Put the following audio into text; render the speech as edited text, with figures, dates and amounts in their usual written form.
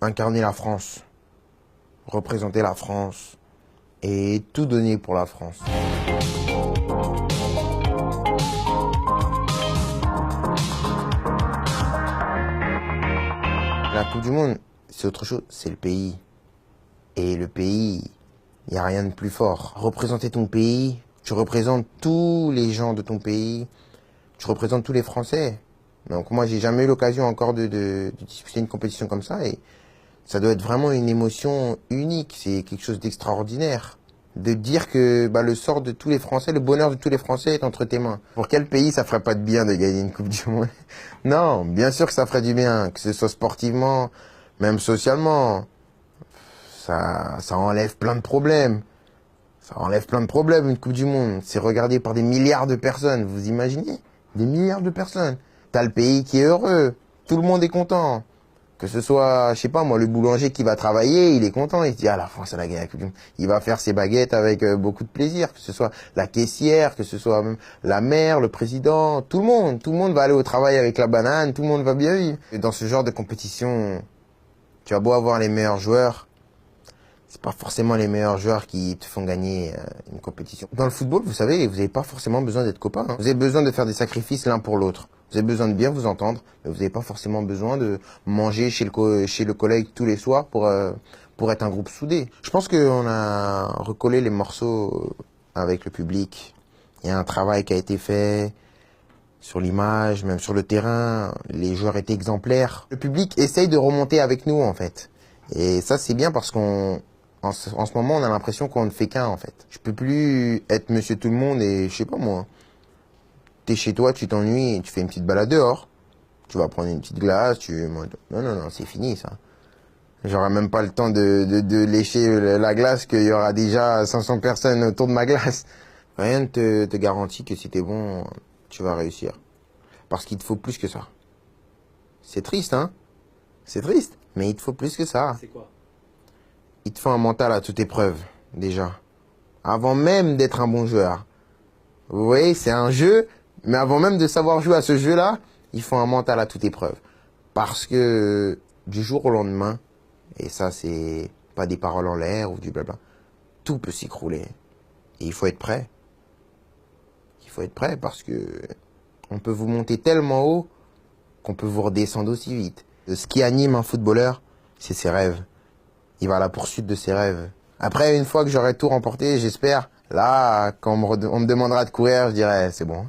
incarner la France, représenter la France et tout donner pour la France. La Coupe du Monde, c'est autre chose, c'est le pays. Et le pays, il n'y a rien de plus fort. Représenter ton pays, tu représentes tous les gens de ton pays, tu représentes tous les Français. Donc moi, j'ai jamais eu l'occasion encore de disputer une compétition comme ça et ça doit être vraiment une émotion unique. C'est quelque chose d'extraordinaire. De dire que le sort de tous les Français, le bonheur de tous les Français est entre tes mains. Pour quel pays ça ferait pas de bien de gagner une Coupe du Monde? Non, bien sûr que ça ferait du bien, que ce soit sportivement, même socialement. Ça enlève plein de problèmes. Ça enlève plein de problèmes, une Coupe du Monde. C'est regardé par des milliards de personnes, vous imaginez? Des milliards de personnes. T'as le pays qui est heureux. Tout le monde est content. Que ce soit, je sais pas moi, le boulanger qui va travailler, il est content. Il se dit, ah, la France, elle a gagné la Coupe du Monde. Il va faire ses baguettes avec beaucoup de plaisir. Que ce soit la caissière, que ce soit même la mère, le président, tout le monde. Tout le monde va aller au travail avec la banane. Tout le monde va bien vivre. Et dans ce genre de compétition, tu as beau avoir les meilleurs joueurs, c'est pas forcément les meilleurs joueurs qui te font gagner une compétition. Dans le football, vous savez, vous n'avez pas forcément besoin d'être copains. Vous avez besoin de faire des sacrifices l'un pour l'autre. Vous avez besoin de bien vous entendre, mais vous n'avez pas forcément besoin de manger chez le collègue tous les soirs pour être un groupe soudé. Je pense qu'on a recollé les morceaux avec le public. Il y a un travail qui a été fait sur l'image, même sur le terrain. Les joueurs étaient exemplaires. Le public essaye de remonter avec nous, en fait. Et ça, c'est bien parce en ce moment, on a l'impression qu'on ne fait qu'un, en fait. Je peux plus être monsieur tout le monde et, je sais pas moi, t'es chez toi, tu t'ennuies, tu fais une petite balade dehors. Tu vas prendre une petite glace, Non, c'est fini, ça. J'aurai même pas le temps de lécher la glace qu'il y aura déjà 500 personnes autour de ma glace. Rien ne te garantit que si t'es bon, tu vas réussir. Parce qu'il te faut plus que ça. C'est triste, hein? C'est triste, mais il te faut plus que ça. C'est quoi? Il te faut un mental à toute épreuve, déjà. Avant même d'être un bon joueur. Vous voyez, c'est un jeu, mais avant même de savoir jouer à ce jeu-là, il faut un mental à toute épreuve. Parce que du jour au lendemain, et ça c'est pas des paroles en l'air ou du blabla, tout peut s'écrouler. Et il faut être prêt. Il faut être prêt parce que on peut vous monter tellement haut qu'on peut vous redescendre aussi vite. Ce qui anime un footballeur, c'est ses rêves. Il va à la poursuite de ses rêves. Après, une fois que j'aurai tout remporté, j'espère, là, quand on me demandera de courir, je dirai, c'est bon.